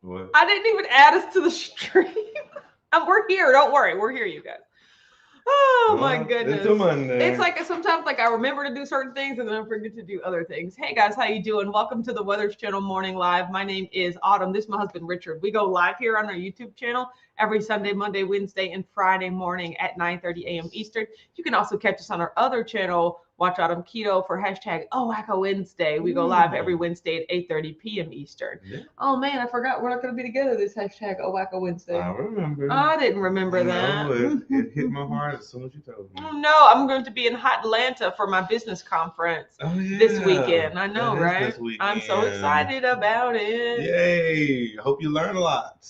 What? I didn't even add us to the stream. We're here. Don't worry. We're here, you guys. Oh my goodness. It's a Monday. It's like sometimes like I remember to do certain things and then I forget to do other things. Hey guys, how you doing? Welcome to the Weather Channel Morning Live. My name is Autumn. This is my husband Richard. We go live here on our YouTube channel every Sunday, Monday, Wednesday, and Friday morning at 9:30 a.m. Eastern. You can also catch us on our other channel, Watch Autumn Keto, for hashtag Wacko Wednesday. We go live every Wednesday at 8:30 p.m. Eastern. Yeah. Oh man, I forgot we're not going to be together this hashtag Wacko Wednesday. I remember. I didn't remember that. It hit my heart as soon as you told me. No, I'm going to be in hot Atlanta for my business conference this weekend. I know, right? I'm so excited about it. Yay! I hope you learn a lot.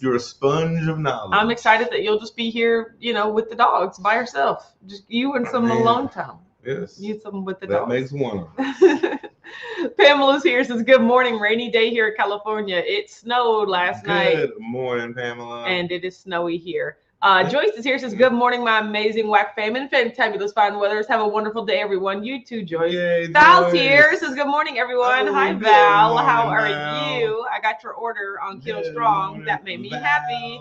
You're a sponge of knowledge. I'm excited that you'll just be here, with the dogs by yourself. Just you and some alone time. Yes. You some with the that dogs. That makes one. Pamela's here, says, good morning. Rainy day here in California. It snowed last night. Good morning, Pamela. And it is snowy here. Joyce is here, says, good morning, my amazing WAC fam and fantabulous fine weathers. Have a wonderful day, everyone. You too, Joyce. Yay, Val's here, says, good morning, everyone. Hi, Val. Morning, how are Val. you? I got your order on Keto Strong. Morning, that made me Val. happy.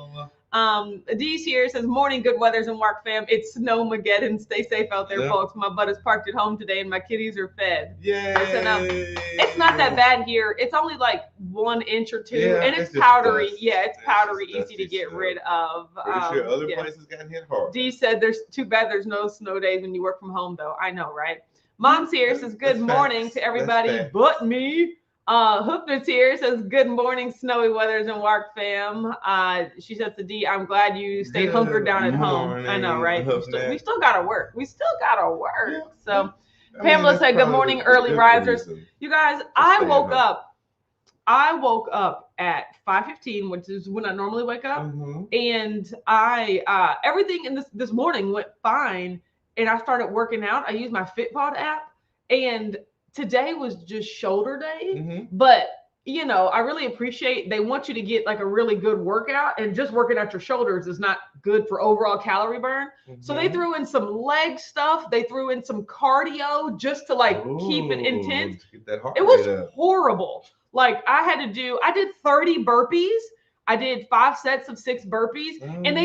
Dee's here, says, morning, good weathers and WAC fam. It's Snowmageddon. Stay safe out there, folks. My butt is parked at home today and my kitties are fed. Yay. It's not that bad here. It's only like 1 inch or 2, and it's powdery. It's powdery, easy to get rid of. Pretty sure other places got hit hard. Dee said, "There's too bad there's no snow days when you work from home, though." I know, right? Mom's here, says, "Good morning to everybody but me." Hoopner's here, says, "Good morning, snowy weathers and WARC fam." She says to Dee, "I'm glad you stayed hunkered down at home." I know, right? We still gotta work. Yeah. So. Pamela said, good morning, early risers. You guys, I woke up at 5:15, which is when I normally wake up. And everything in this morning went fine. And I started working out. I used my Fitbod app. And today was just shoulder day. But, I really appreciate they want you to get like a really good workout. And just working out your shoulders is not good for overall calorie burn. So they threw in some leg stuff. They threw in some cardio just to keep it intense. It was horrible. Like I did 30 burpees. I did 5 sets of 6 burpees, and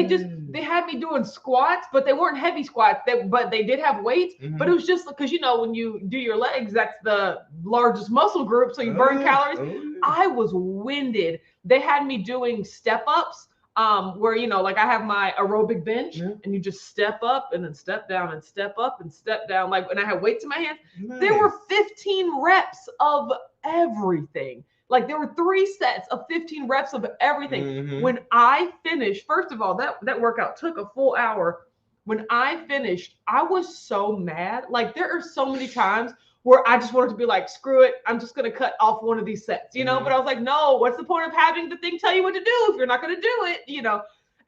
they had me doing squats, but they weren't heavy squats. But they did have weights, but it was just because when you do your legs, that's the largest muscle group, so you burn calories. I was winded. They had me doing step ups, where I have my aerobic bench, and you just step up and then step down and step up and step down. Like when I had weights in my hands, there were 15 reps of everything. Like there were 3 sets of 15 reps of everything. When I finished, first of all, that workout took a full hour. When I finished, I was so mad. Like there are so many times where I just wanted to be like, screw it, I'm just going to cut off one of these sets, But I was like, no, what's the point of having the thing tell you what to do if you're not going to do it,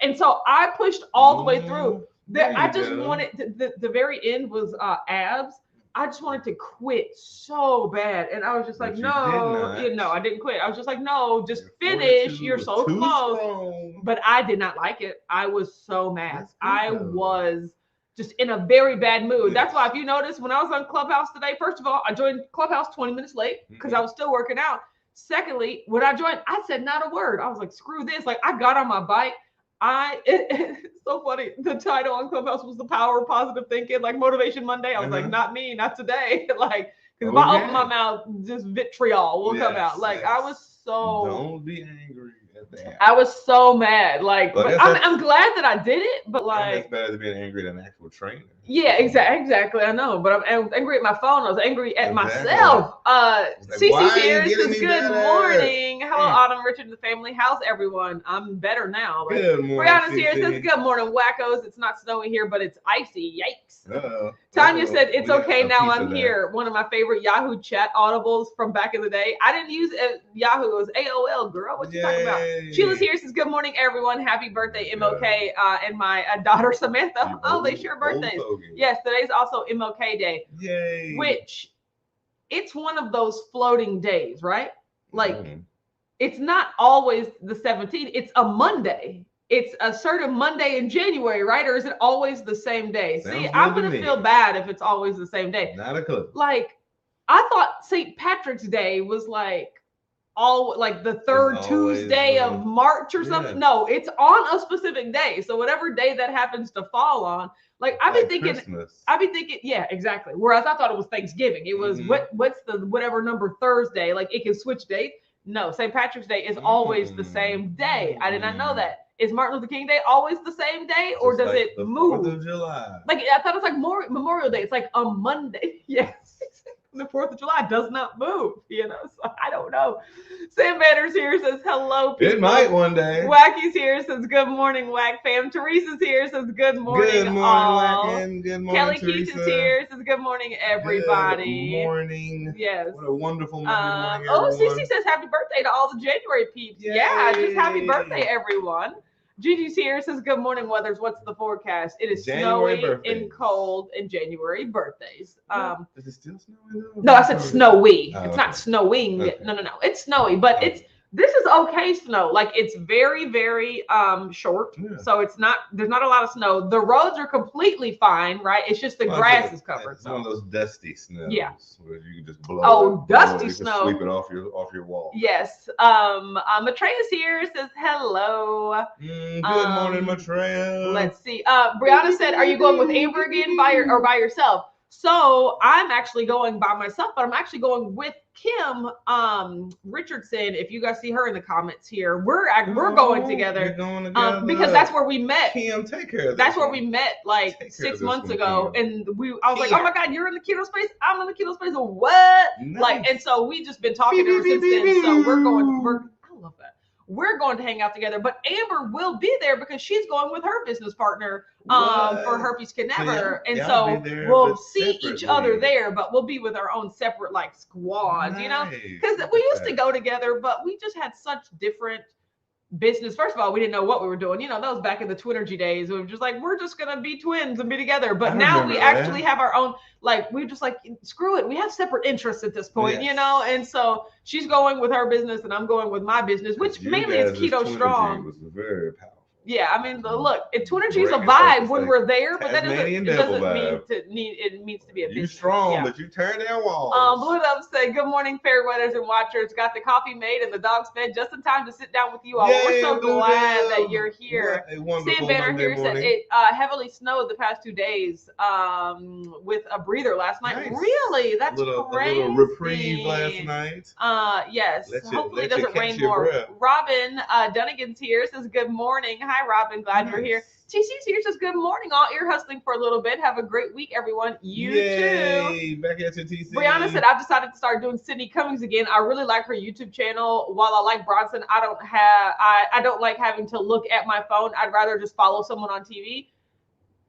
And so I pushed all the way through. I just wanted the very end was abs. I just wanted to quit so bad. And I was just like, no, I didn't quit. I was just like, no, just finish. You're so close. Strong. But I did not like it. I was so mad. I was just in a very bad mood. That's why if you notice when I was on Clubhouse today, first of all, I joined Clubhouse 20 minutes late because I was still working out. Secondly, when I joined, I said not a word. I was like, screw this. Like I got on my bike. It's so funny. The title on Clubhouse was The Power of Positive Thinking, like Motivation Monday. I was like, not me, not today. Like, because if I open my mouth, just vitriol will come out. Like, I was so. Don't be angry at that. I was so mad. Like, but I'm glad that I did it. But like, it's better than being angry than an actual trainer. Yeah, exactly. I know, but I'm angry at my phone. I was angry at myself. Cece here says, good morning. Hello, Autumn, Richard, and the family. How's everyone? I'm better now. Good morning. Brianna's here says, good morning, wackos. It's not snowy here, but it's icy. Yikes. Tanya said, it's okay now I'm here. One of my favorite Yahoo chat audibles from back in the day. I didn't use Yahoo. It was AOL, girl. What you talking about? Sheila's here says, good morning, everyone. Happy birthday, MLK, and my daughter, Samantha. They share birthdays. Yes, today's also MLK Day. Yay. Which, it's one of those floating days, right? Like, it's not always the 17th. It's a Monday. It's a certain Monday in January, right? Or is it always the same day? See, I'm going to feel bad if it's always the same day. Not a clue. Like, I thought St. Patrick's Day was like all like the third Tuesday of March or something. No, it's on a specific day. So whatever day that happens to fall on, like I've been thinking, yeah, exactly. Whereas I thought it was Thanksgiving. It was what's the whatever number Thursday, like it can switch dates. No, St. Patrick's Day is always the same day. I did not know that. Is Martin Luther King Day always the same day, or does it move? 4th of July. Like I thought it was like Memorial Day. It's like a Monday. Yes. The 4th of July does not move, you know, so I don't know. Sam Banner's here, says hello, people. It might one day. Wacky's here, says good morning, Wack fam. Teresa's here, says good morning. Good morning, Wacken. Good morning, Kelly Teresa. Keaton's here, says good morning, everybody. Good morning. Yes. What a wonderful morning. Cece says happy birthday to all the January peeps. Yay. Yeah, just happy birthday, everyone. Gigi's here, says good morning, Weathers. What's the forecast? It is January snowy birthdays. and cold in January birthdays. Is it still snowy? No, I said snowy. It's okay. Not snowing. Okay. No. It's snowy, but this is okay snow. Like it's very, very short. Yeah. So there's not a lot of snow. The roads are completely fine, right? It's just the grass is covered. It's one of those dusty snows. Yeah. Where you can just blow dusty snow. Sweep it off your wall. Yes. Matreya's here, says hello. Good morning, Matreya. Let's see. Brianna said, are you going with Amber again by yourself? So I'm actually going by myself, but I'm actually going with Kim Richardson. If you guys see her in the comments here, we're going together. Going together. Because that's where we met. Kim, take care of this. That's where we met like 6 months ago, and I was like, oh my God, you're in the keto space. I'm in the keto space. What? Nice. Like, and so we just been talking ever since then. So I love that. We're going to hang out together, but Amber will be there because she's going with her business partner for Herpes Can Never. And so we'll see each other there, but we'll be with our own separate like squads, you know, because we used to go together, but we just had such different business. First of all, we didn't know what we were doing. You know, that was back in the Twinnergy days. We were just like, we're just going to be twins and be together. But now we actually have our own, like, we're just like, screw it. We have separate interests at this point, you know? And so she's going with her business and I'm going with my business, which mainly is Keto Strong. It was very powerful. Yeah, I mean, look, Twinnergy is a vibe when we're there, but that doesn't mean it needs to be a business. You strong, but you turn down walls. Blue Dove say, good morning, fair weathers and watchers. Got the coffee made and the dogs fed just in time to sit down with you all. Yay, we're so glad that you're here. Sam Banner here said it heavily snowed the past 2 days with a breather last night. Nice. Really? That's crazy. A little reprieve last night. Yes. Hopefully it doesn't rain more. Robin Dunnigan's here, says good morning. Hi, Robin. Glad you're here. TC's here, says good morning. All ear hustling for a little bit. Have a great week, everyone. You too. Back at you, TC. Brianna said, I've decided to start doing Sydney Cummings again. I really like her YouTube channel. While I like Bronson, I don't like having to look at my phone. I'd rather just follow someone on TV.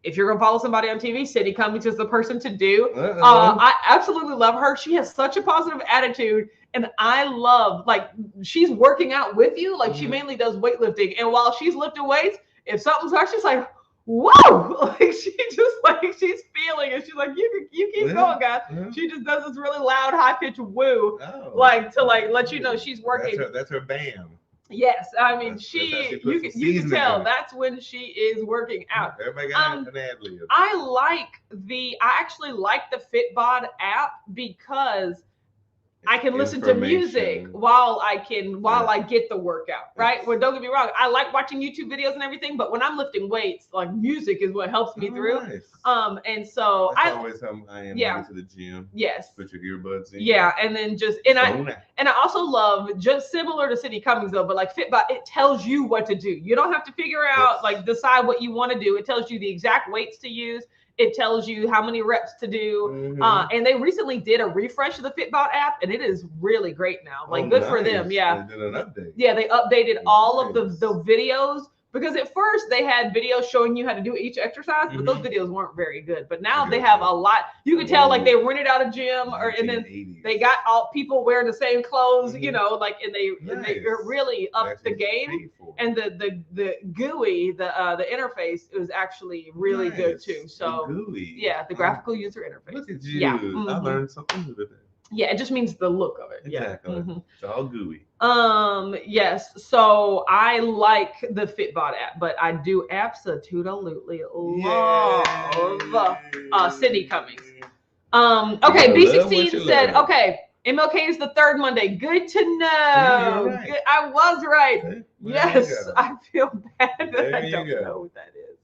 If you're going to follow somebody on TV, Sydney Cummings is the person to do. I absolutely love her. She has such a positive attitude. And I love, like, she's working out with you. Like, she mainly does weightlifting. And while she's lifting weights, if something's hard, she's like, whoa! Like, she's feeling it. She's like, you keep going, guys. She just does this really loud, high-pitched woo. To let you know she's working. That's her bam. Yes, I mean you can tell that's when she is working out. Everybody got an ad lib. I actually like the Fitbod app because I can listen to music while I get the workout, right? Well, don't get me wrong, I like watching YouTube videos and everything, but when I'm lifting weights, like music is what helps me through. Nice. And so that's always how I am going to the gym. Yes. Put your earbuds in. Yeah, and then I also love, just similar to Sydney Cummings though, but like Fitbod, it tells you what to do. You don't have to figure out decide what you want to do. It tells you the exact weights to use. It tells you how many reps to do. And they recently did a refresh of the Fitbod app, and it is really great now. Like, good for them. Yeah. They did an update. Yeah, they updated all of the videos, because at first they had videos showing you how to do each exercise, but those videos weren't very good. But now they have a lot. You can tell, like, they rented out a gym, and then they got all people wearing the same clothes, you know, like, and they really upped the game. And the GUI, the interface, is actually really good too. So the graphical user interface. Look at you. Yeah. I learned something new today. Yeah, it just means the look of it. Exactly. It's all gooey. Yes. So I like the Fitbod app, but I do absolutely love Sydney Cummings. Okay, B16 said, okay, MLK is the third Monday. Good to know. You're right. Good. I was right. Okay. Yes, I feel bad that I don't know what that is.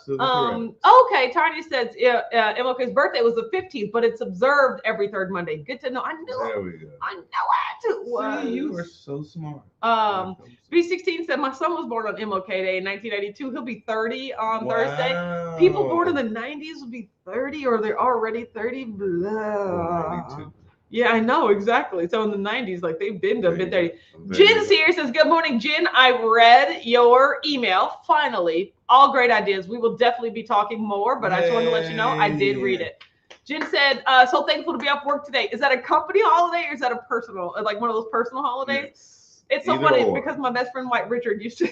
So. Okay, Tanya says MLK's birthday was the 15th, but it's observed every third Monday. Good to know. I knew there we go. I know it was. See, you are so smart. B16 said my son was born on MLK Day in 1982. He'll be 30 on Thursday. People born in the 90s will be 30 or they're already 30. Blah. Yeah, I know, exactly. So in the 90s, like they've been to mid-30s. Jen's here, says, good morning, Jen. I read your email, finally. All great ideas. We will definitely be talking more, but I just wanted to let you know I did read it. Jen said, so thankful to be off work today. Is that a company holiday or is that a personal, like one of those personal holidays? Yes. It's so funny because my best friend, White Richard, used to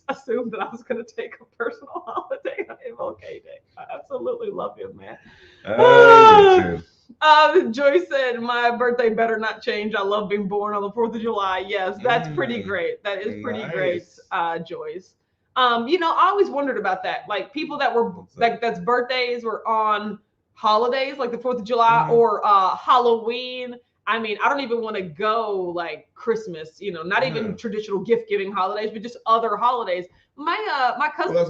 assume that I was going to take a personal holiday on MLK Day. I absolutely love him, man. Joyce said, my birthday better not change. I love being born on the 4th of July. Yes, that's pretty great. That is pretty great, Joyce. I always wondered about that. Like people that were like that's birthdays were on holidays like the 4th of July or Halloween. I mean, I don't even want to go like Christmas, not even traditional gift giving holidays, but just other holidays. My cousin's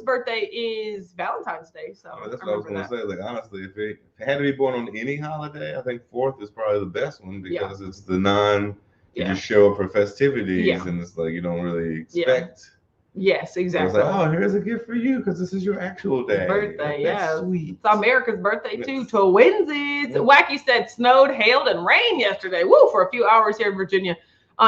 birthday is Valentine's Day. So that's what I was going to say. Like honestly, if it had to be born on any holiday, I think 4th is probably the best one because it's the you just show up for festivities and it's like you don't really expect. Yes, exactly. It's like, oh, here's a gift for you because this is your actual day. Birthday, That's sweet. It's America's birthday too. Twinsies. Wacky said snowed, hailed, and rain yesterday. Woo, for a few hours here in Virginia.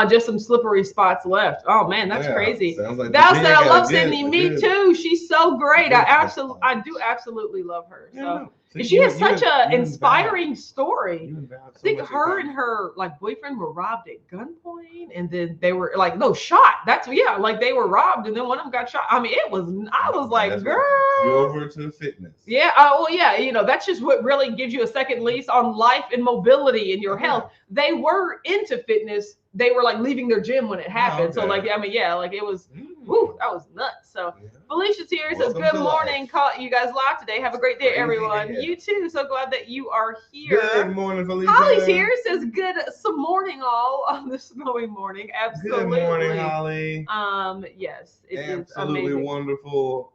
Just some slippery spots left. Oh man, that's crazy. Like Val said, I love Sydney. Me too. She's so great. I do absolutely love her. So. She has such an inspiring story. I think her and her boyfriend were robbed at gunpoint, and then they were shot. Like they were robbed, and then one of them got shot. I mean, I was like, girl, you over to fitness. Yeah, that's just what really gives you a second lease on life and mobility in your health. They were into fitness. They were leaving their gym when it happened. So it was, woo, that was nuts. So Felicia's here. Says, good morning. Call you guys live today. Have a great day, everyone. You too. So glad that you are here. Good morning, Felicia. Holly's here. Says, some morning all on this snowy morning. Absolutely. Good morning, Holly. Yes, it is absolutely amazing. Wonderful.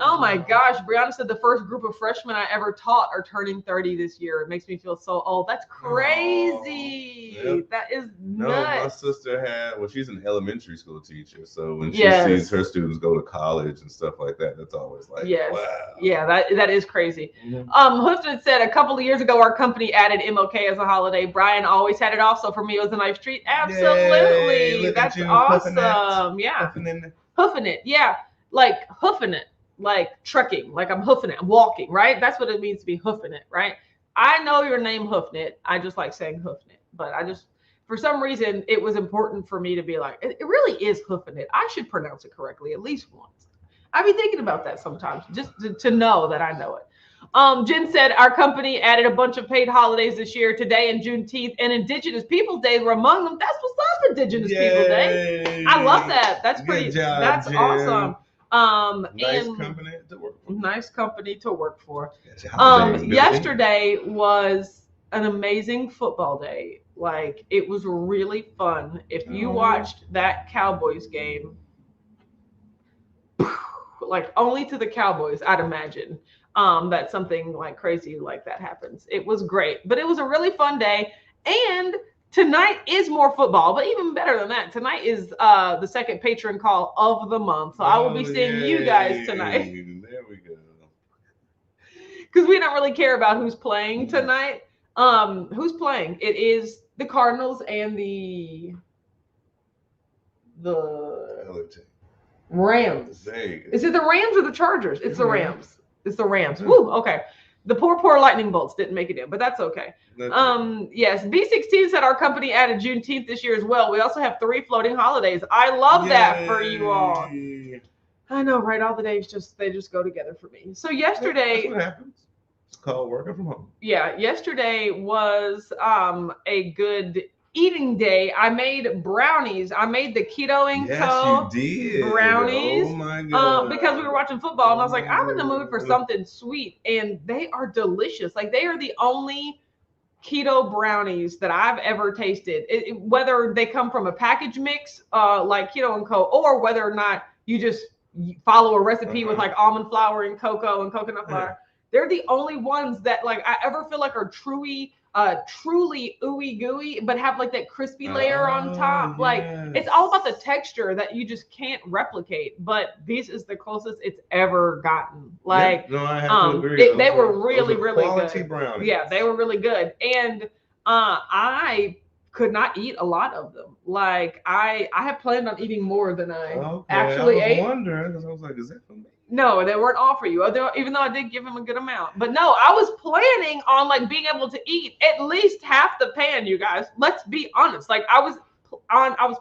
Oh my gosh, Brianna said the first group of freshmen I ever taught are turning 30 this year. It makes me feel so old. That's crazy. That is nuts. My sister she's an elementary school teacher, so when she sees her students go to college and stuff like that, that's always like, wow. Yeah, that is crazy. Hoofton said a couple of years ago our company added MLK as a holiday. Brian always had it off, so for me it was a nice treat. Absolutely. That's awesome. Yeah. Hoofing it. Yeah. Like hoofing it. Like trucking, like I'm hoofing it, I'm walking, right? That's what it means to be hoofing it, right? I know your name hoofing it. I just like saying hoofing it, but for some reason, it was important for me to be like, it really is hoofing it. I should pronounce it correctly at least once. I've been thinking about that sometimes, just to know that I know it. Jen said our company added a bunch of paid holidays this year. Today and Juneteenth and Indigenous Peoples Day were among them. That's what's up, Indigenous Peoples Day. I love that. That's pretty. That's Jen. Awesome. Nice company to work for. Yesterday was an amazing football day. Like it was really fun. If you watched that Cowboys game, like only to the Cowboys, I'd imagine that something like crazy like that happens. It was great, but it was a really fun day. And tonight is more football, but even better than that, tonight is the second patron call of the month. So I will be seeing you guys tonight. There we go. Because we don't really care about who's playing tonight. Who's playing? It is the Cardinals and the Rams. Is it the Rams or the Chargers? It's the Rams. It's the Rams. Woo, okay. The poor lightning bolts didn't make it in, but that's okay. Yes, B16 said our company added Juneteenth this year as well. We also have 3 floating holidays. I love that for you all. I know, right? All the days they just go together for me. So yesterday, that's what happens. It's called working from home. Yeah, yesterday was a good eating day. I made brownies. I made the Keto Yes, you did. Brownies. Oh my God. Because we were watching football, and I was like, I'm in the mood for something sweet, and they are delicious. Like they are the only keto brownies that I've ever tasted. Whether they come from a package mix, like Keto and Co, or whether or not you just follow a recipe with like almond flour and cocoa and coconut flour. They're the only ones that like I ever feel like are truly ooey gooey, but have like that crispy layer on top. Yes. Like it's all about the texture that you just can't replicate. But this is the closest it's ever gotten. Like, no, I have to agree. They were really quality good. Brownies. Yeah, they were really good, and I could not eat a lot of them. Like I had planned on eating more than I actually ate. I was wondering because I was like, is that for me? No, they weren't all for you. Even though I did give him a good amount. But no, I was planning on like being able to eat at least half the pan, you guys. Let's be honest. Like I was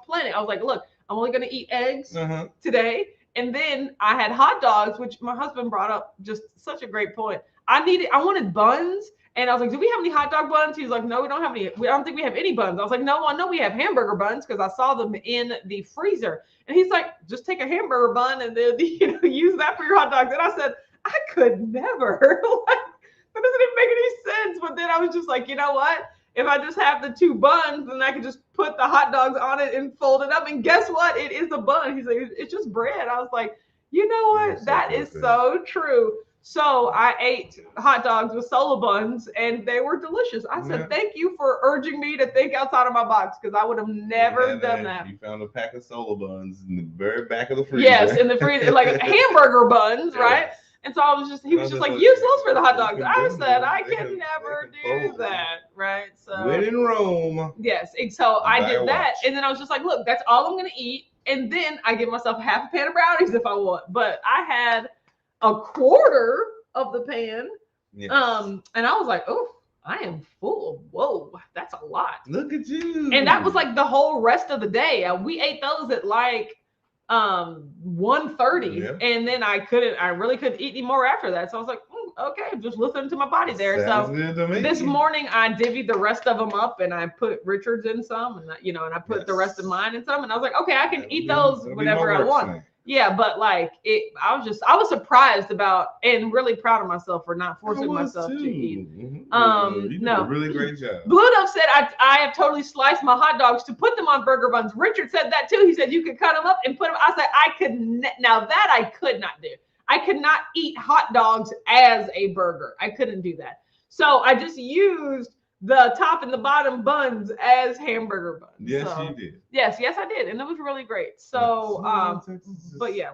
planning. I was like, look, I'm only gonna eat eggs today. And then I had hot dogs, which my husband brought up just such a great point. I wanted buns. And I was like, do we have any hot dog buns? He's like, no, we don't have any. I don't think we have any buns. I was like, no, I know we have hamburger buns because I saw them in the freezer. And he's like, just take a hamburger bun and then use that for your hot dogs. And I said, I could never. Like, that doesn't even make any sense. But then I was just like, you know what? If I just have the 2 buns, then I can just put the hot dogs on it and fold it up. And guess what? It is a bun. He's like, it's just bread. I was like, you know what? That is so true. So I ate hot dogs with Solo buns, and they were delicious. I said, thank you for urging me to think outside of my box, because I would have never done that. You found a pack of Solo buns in the very back of the freezer. Yes, in the freezer, like hamburger buns, right? And so he was just like, use those for the hot dogs. I said, I can never do that, right? So when in Rome. Yes, and so I did that, and then I was just like, look, that's all I'm going to eat, and then I give myself half a pan of brownies if I want. But I had a quarter of the pan. Yes. And I was like, oh, I am full. Whoa, that's a lot. Look at you. And that was like the whole rest of the day. We ate those at like 1:30, and then I really couldn't eat any more after that. So I was like, okay, just listening to my body there. Sounds good to me. This morning I divvied the rest of them up, and I put Richard's in some, and I put the rest of mine in some, and I was like, okay, I can eat those whenever I want. Yeah, but like I was surprised about and really proud of myself for not forcing myself to eat. You did a really great job. Blue Dove said I have totally sliced my hot dogs to put them on burger buns. Richard said that too. He said you could cut them up and put them. I said I could now that I could not do. I could not eat hot dogs as a burger. I couldn't do that. So I just used the top and the bottom buns as hamburger buns. Yes, you did. Yes, I did, and it was really great. So, but yeah,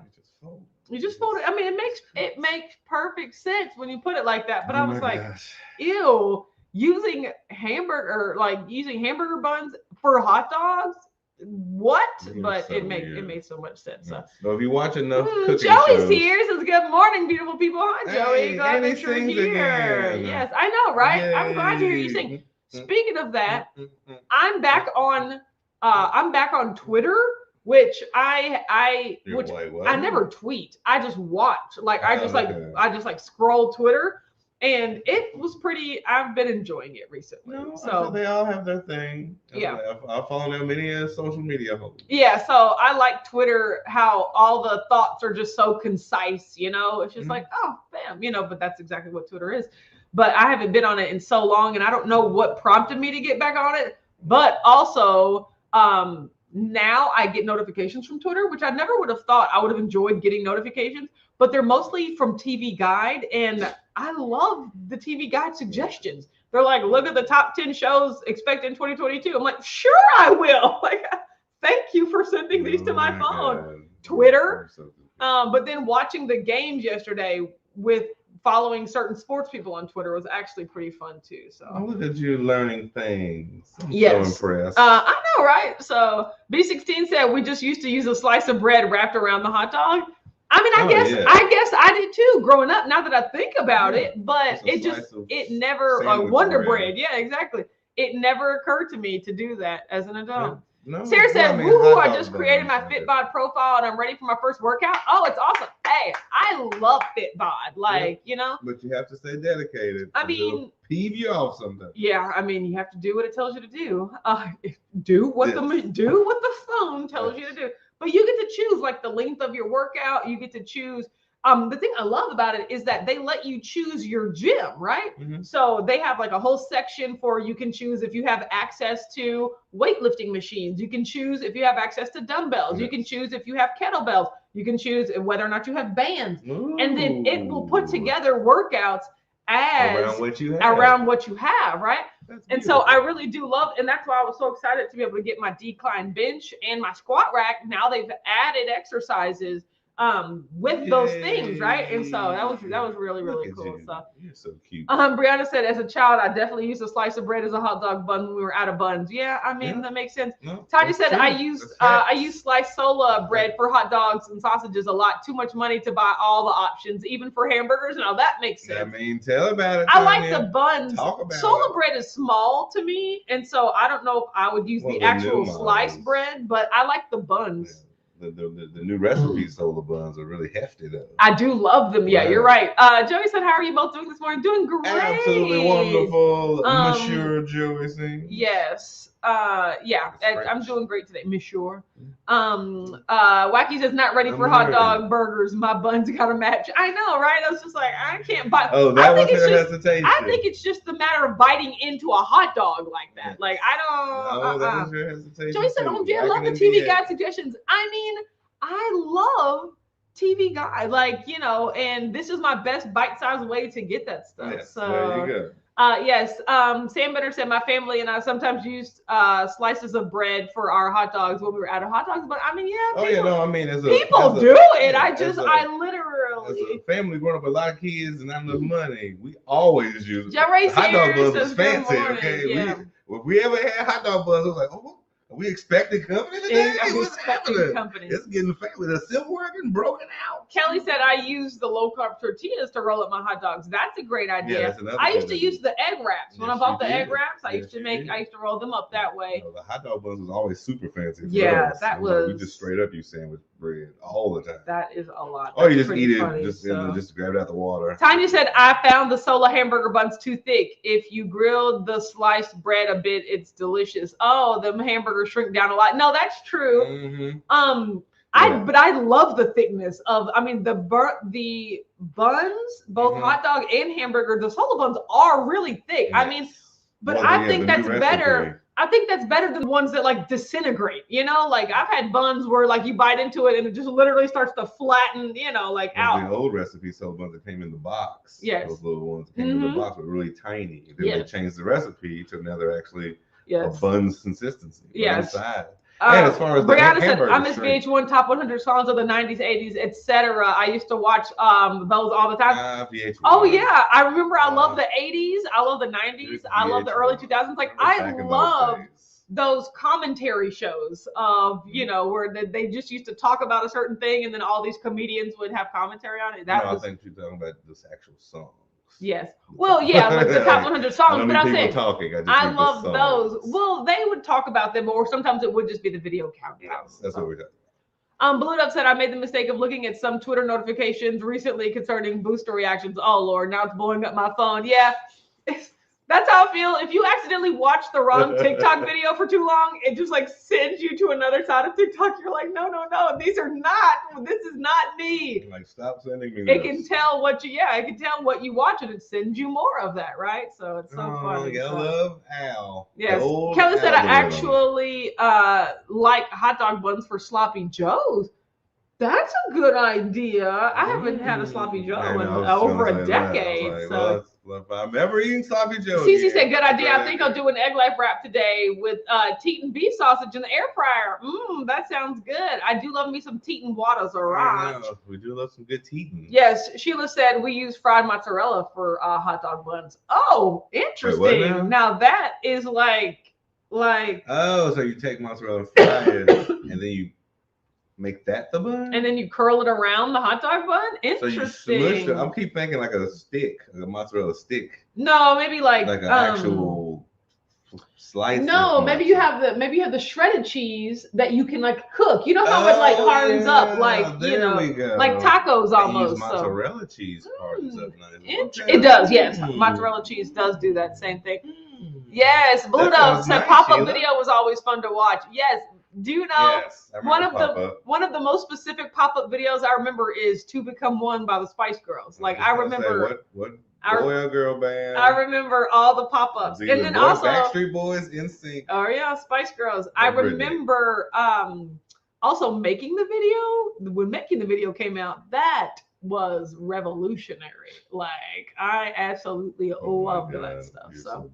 you just fold it. I mean, it makes perfect sense when you put it like that. But I was like, ew, using hamburger buns for hot dogs. What? But it made so much sense. So if you watch enough cooking Joey's shows, here. Says good morning, beautiful people. Hi, Joey. Glad that you're here. Again. Yes, I know, right? Yay. I'm glad to hear you sing. Speaking of that, I'm back on Twitter, which I never tweet. I just watch. Like I just scroll Twitter. And it was I've been enjoying it recently. So they all have their thing. Yeah. I follow them many social media hosts. Yeah. So I like Twitter, how all the thoughts are just so concise, it's just like, oh, bam, but that's exactly what Twitter is. But I haven't been on it in so long, and I don't know what prompted me to get back on it. But also, now I get notifications from Twitter, which I never would have thought I would have enjoyed getting notifications, but they're mostly from TV Guide, and I love the TV Guide suggestions. They're like, look at the top 10 shows expected in 2022. I'm like, sure, I will. Like, thank you for sending these to my phone. God. Twitter. But then watching the games yesterday with following certain sports people on Twitter was actually pretty fun too. So look at you learning things. I'm so impressed. I know, right? So B16 said we just used to use a slice of bread wrapped around the hot dog. I mean, I guess I did too growing up. Now that I think about it, but it never Wonder bread. Yeah, exactly. It never occurred to me to do that as an adult. No, Sarah said, woohoo, I just created my Fitbod profile and I'm ready for my first workout. Oh, it's awesome. Hey, I love Fitbod. Like, But you have to stay dedicated. I mean, peeve you off sometimes. Yeah, I mean, you have to do what it tells you to do. Do what the phone tells you to do. But you get to choose like the length of your workout. You get to choose the thing I love about it is that they let you choose your gym, right? So they have like a whole section for you can choose if you have access to weightlifting machines. You can choose if you have access to dumbbells. You can choose if you have kettlebells. You can choose whether or not you have bands. And then it will put together workouts around what you have, right? And so I really do love, and that's why I was so excited to be able to get my decline bench and my squat rack. Now they've added exercises with those things, right? And so that was really, really cool. So you're so cute. Brianna said, as a child, I definitely used a slice of bread as a hot dog bun when we were out of buns. Yeah, I mean that makes sense. No, Tanya said, I used sliced sola bread for hot dogs and sausages a lot. Too much money to buy all the options, even for hamburgers. Now that makes sense. I mean, tell about it. I like the buns. Sola bread is small to me, and so I don't know if I would use the actual sliced bread, but I like the buns. Yeah. The new recipe solar buns are really hefty though. I do love them. Yeah, you're right. Joey said, "How are you both doing this morning?" Doing great. Absolutely wonderful, Monsieur Joey Singh. Yes. I'm doing great today, Monsieur. Wacky says, "Not ready for hot dog burgers. My buns gotta match." I know, right? I was just like, I can't buy. Oh, that was her hesitation. I think it's just the matter of biting into a hot dog like that. Like I don't. Oh, that was your hesitation. Joey said, "Oh, I love the TV guide suggestions." I mean, I love TV guide, like and this is my best bite-sized way to get that stuff. Yes, so there you go. Yes. Sam Benner said, my family and I sometimes used slices of bread for our hot dogs when we were out of hot dogs. But I mean, people do it. I literally. As a family growing up with a lot of kids and not enough money, we always use hot dog buns was fancy. Okay, if we ever had hot dog buns, it was like, oh. Are we expecting company today? What's happening? It's getting fat with a silverware getting broken out. Kelly said, I use the low carb tortillas to roll up my hot dogs. That's a great idea. I used to use the egg wraps. When I bought the egg wraps, I used to roll them up that way. The hot dog buns was always super fancy. Yeah, that was. We just straight up use sandwich bread all the time. That is a lot. Or you just eat it, just grab it out the water. Tanya said, I found the Sola hamburger buns too thick. If you grill the sliced bread a bit, it's delicious. Oh, the hamburgers shrink down a lot. No, that's true. But I love the thickness of. I mean, the buns, both hot dog and hamburger. The Sola buns are really thick. Yes. I mean, but I think that's better. I think that's better than ones that like disintegrate, like I've had buns where like you bite into it and it just literally starts to flatten, out. The old recipe Sola buns that came in the box. Yes. Those little ones that came in the box were really tiny. Then they changed the recipe to now they're actually a bun's consistency. Yes. Inside. And as far as Brianna said, I miss VH1 top 100 songs of the 90s, 80s, etc. I used to watch those all the time. VH1. Oh yeah, I remember. I love the 80s. I love the 90s. I love the early 2000s. Like I love those commentary shows of where they just used to talk about a certain thing, and then all these comedians would have commentary on it. I think you're talking about this actual song. Yes. Well, yeah, like the top 100 songs. But I'm saying, I love those. Well, they would talk about them, or sometimes it would just be the video countdown. Yes, that's what we're talking. Blue Dove said, I made the mistake of looking at some Twitter notifications recently concerning booster reactions. Oh, Lord, now it's blowing up my phone. Yeah. That's how I feel. If you accidentally watch the wrong TikTok video for too long, it just like sends you to another side of TikTok. You're like, no, this is not me. Like, stop sending me It can tell what you watch and it sends you more of that, right? So it's so funny. I love Al. Yes. Kelly said, I actually like hot dog buns for sloppy joes. That's a good idea. I haven't had a sloppy joe in over a decade. So. If I'm ever eating sloppy joe. Cece said, good idea. I think I'll do an egg life wrap today with Teton beef sausage in the air fryer. That sounds good. I do love me some Teton Waters orange. We do love some good Teton. Yes. Sheila said we use fried mozzarella for hot dog buns. Oh, interesting. Wait, now that is like. Oh, so you take mozzarella and fry it, and then you make that the bun? And then you curl it around the hot dog bun? Interesting. So you smush it. I keep thinking like a stick, like a mozzarella stick. No, maybe like an actual slice. No, maybe you have the shredded cheese that you can like cook. You know how it like hardens up like like tacos almost. Mozzarella cheese hardens up nice. It does, yes. Mozzarella cheese does do that same thing. Yes, Blue Dove said pop-up video was always fun to watch. Yes. Do you know? Yes, one of the most specific pop-up videos I remember is "To Become One" by the Spice Girls. Like I remember what boy or girl band. I remember all the pop-ups, and then also Backstreet Boys, NSYNC. Oh yeah, Spice Girls. I remember also making the video. When making the video came out, that was revolutionary. Like I absolutely loved that stuff. So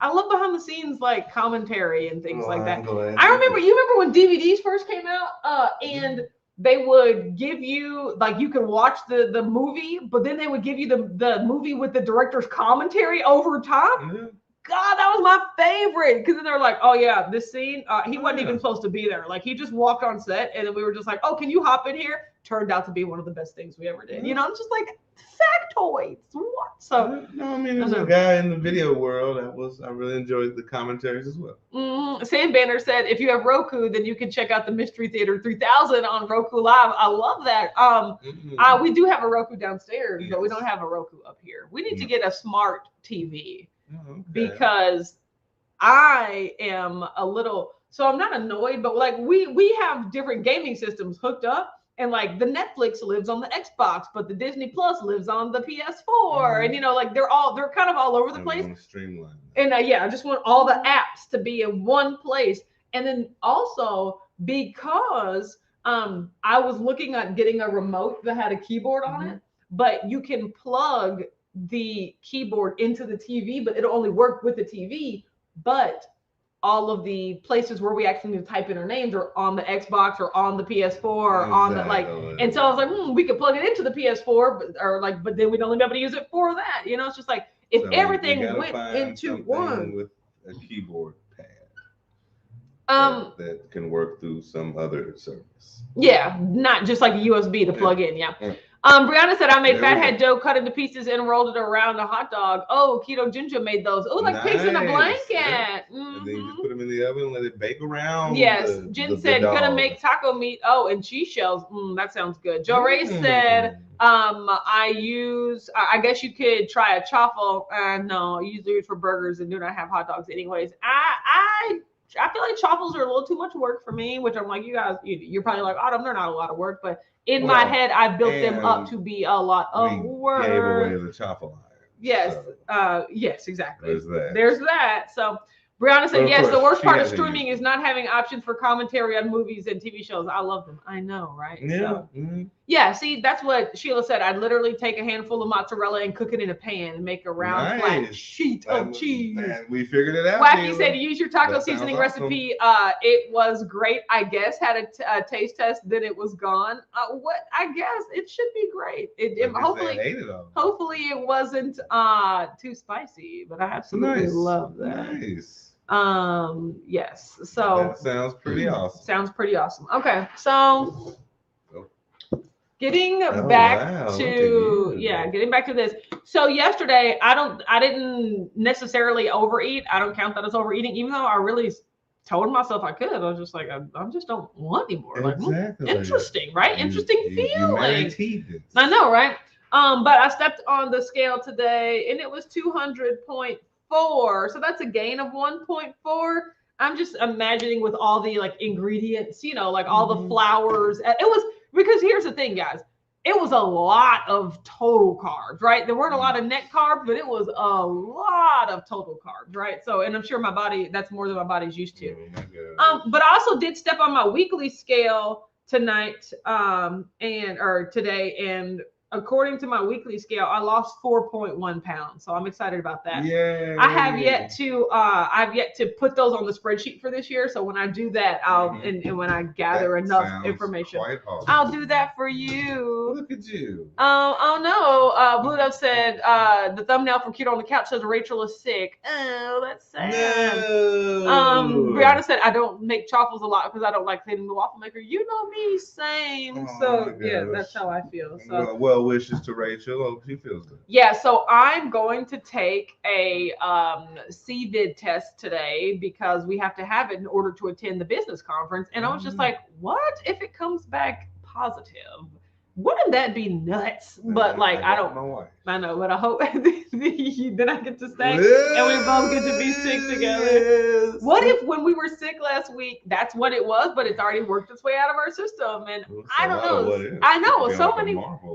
I love behind the scenes like commentary and things like that. I remember when DVDs first came out, and they would give you like you could watch the movie, but then they would give you the movie with the director's commentary over top. Mm-hmm. God, that was my favorite, because then they were like, oh yeah, this scene, he wasn't even supposed to be there. Like he just walked on set, and then we were just like, oh, can you hop in here? Turned out to be one of the best things we ever did. You know, I'm just like factoids. What? So no, I mean, there's a guy in the video world I really enjoyed the commentaries as well. Mm-hmm. Sam Banner said, if you have Roku, then you can check out the Mystery Theater 3000 on Roku Live. I love that. We do have a Roku downstairs, but we don't have a Roku up here. We need to get a smart TV. Because I am a little, so I'm not annoyed, but like we have different gaming systems hooked up, and like the Netflix lives on the Xbox, but the Disney Plus lives on the PS4, and you know, like they're kind of all over the place. Streamline. And I just want all the apps to be in one place, and then also because I was looking at getting a remote that had a keyboard on it, but you can plug the keyboard into the TV, but it'll only work with the TV. But all of the places where we actually need to type in our names are on the Xbox or on the PS4 or on the like. And so I was like, we could plug it into the PS4, but then we'd only be able to use it for that. You know, it's just like if everything went into one with a keyboard pad that can work through some other service. Yeah, not just like a USB to plug in. Yeah. Brianna said, I made fathead dough, cut into pieces, and rolled it around a hot dog. Oh, Keto Ginger made those. Oh, like pigs in a blanket. Yeah. Mm-hmm. And then you just put them in the oven and let it bake around. Yes. Jen said, gonna make taco meat. Oh, and cheese shells. That sounds good. Joe Ray said, I guess you could try a chaffle. No, I usually use for burgers and do not have hot dogs anyways. I feel like chaffles are a little too much work for me, which I'm like, you guys, you're probably like, oh, they're not a lot of work, but in my head, I built them up to be a lot of work. Gave away the chaffle iron. Yes, yes, exactly. There's that. So Brianna said, yes, the worst part of streaming is not having options for commentary on movies and TV shows. I love them. I know, right? Yeah. So, yeah, see, that's what Sheila said. I'd literally take a handful of mozzarella and cook it in a pan and make a round flat sheet of cheese. Man, we figured it out. Wacky said, use your taco seasoning recipe. It was great. I guess had a taste test, then it was gone. I guess it should be great. Hopefully it wasn't too spicy, but I absolutely love that. Nice. Yes. So that sounds pretty awesome. Okay. So getting back to this. So yesterday, I didn't necessarily overeat. I don't count that as overeating, even though I really told myself I could. I was just like, I just don't want anymore. Exactly. Like, interesting, right? Interesting feeling. I know, right? But I stepped on the scale today and it was 200.4. So that's a gain of 1.4. I'm just imagining with all the like ingredients, like all the flours. It was, because here's the thing, guys. It was a lot of total carbs, right? There weren't a lot of net carbs, but it was a lot of total carbs, right? So, and I'm sure my body, that's more than my body's used to. But I also did step on my weekly scale tonight, today, and according to my weekly scale, I lost 4.1 pounds. So I'm excited about that. Yeah. I have yet to put those on the spreadsheet for this year. So when I do that, and when I gather enough information, I'll do that for you. Look at you. Oh no. Blue Dove said, the thumbnail from Keto on the Couch says Rachel is sick. Oh, that's sad. No. Brianna said, I don't make chaffles a lot because I don't like cleaning the waffle maker. You know me, same. So yeah, that's how I feel. So well wishes to Rachel. Hope she feels good. Yeah, so I'm going to take a CVID test today because we have to have it in order to attend the business conference. And I was just like, what if it comes back positive? Wouldn't that be nuts? But like, I don't. My wife. I know, but I hope then I get to stay and we both get to be sick together. Yes. What if when we were sick last week, that's what it was, but it's already worked its way out of our system? And I don't know. I know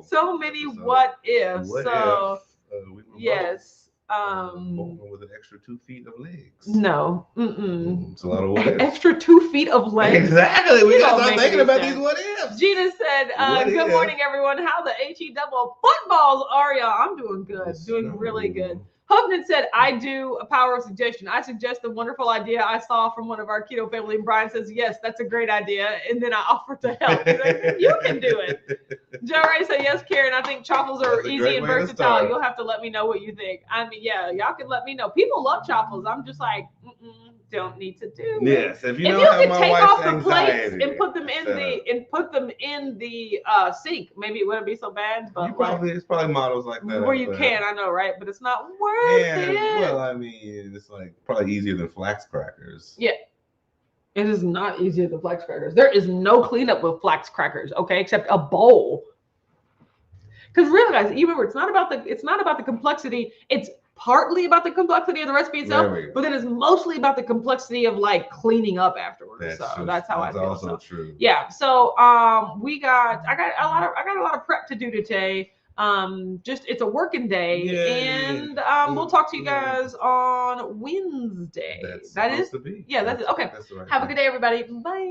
so many what ifs. So yes. With an extra 2 feet of legs. No. It's a lot of what ifs. Extra 2 feet of legs. Exactly. We gotta start thinking about these what ifs. Gina said, good morning, everyone. How the HE double footballs are y'all? I'm doing good. Doing really good. Hubman said, I do a power of suggestion. I suggest the wonderful idea I saw from one of our keto family. And Brian says, yes, that's a great idea. And then I offered to help. You can do it. Joe Ray said, yes, Karen. I think chaffles are easy and versatile. You'll have to let me know what you think. I mean, yeah, y'all can let me know. People love chaffles. I'm just like, don't need to do it. Yes, if you can take off the plates and put them in the sink, maybe it wouldn't be so bad. But it's probably models like that where you can, I know, right? But it's not worth it. Well, I mean, it's like probably easier than flax crackers. Yeah, it is not easier than flax crackers. There is no cleanup with flax crackers, okay, except a bowl. Because realize, you remember, it's not about the complexity. It's partly about the complexity of the recipe itself, but then it's mostly about the complexity of like cleaning up afterwards. That's how I feel. That's also true. Yeah. So I got a lot of prep to do today. It's a working day, and we'll talk to you guys on Wednesday. That's it. Okay. Have a good day, everybody. Bye.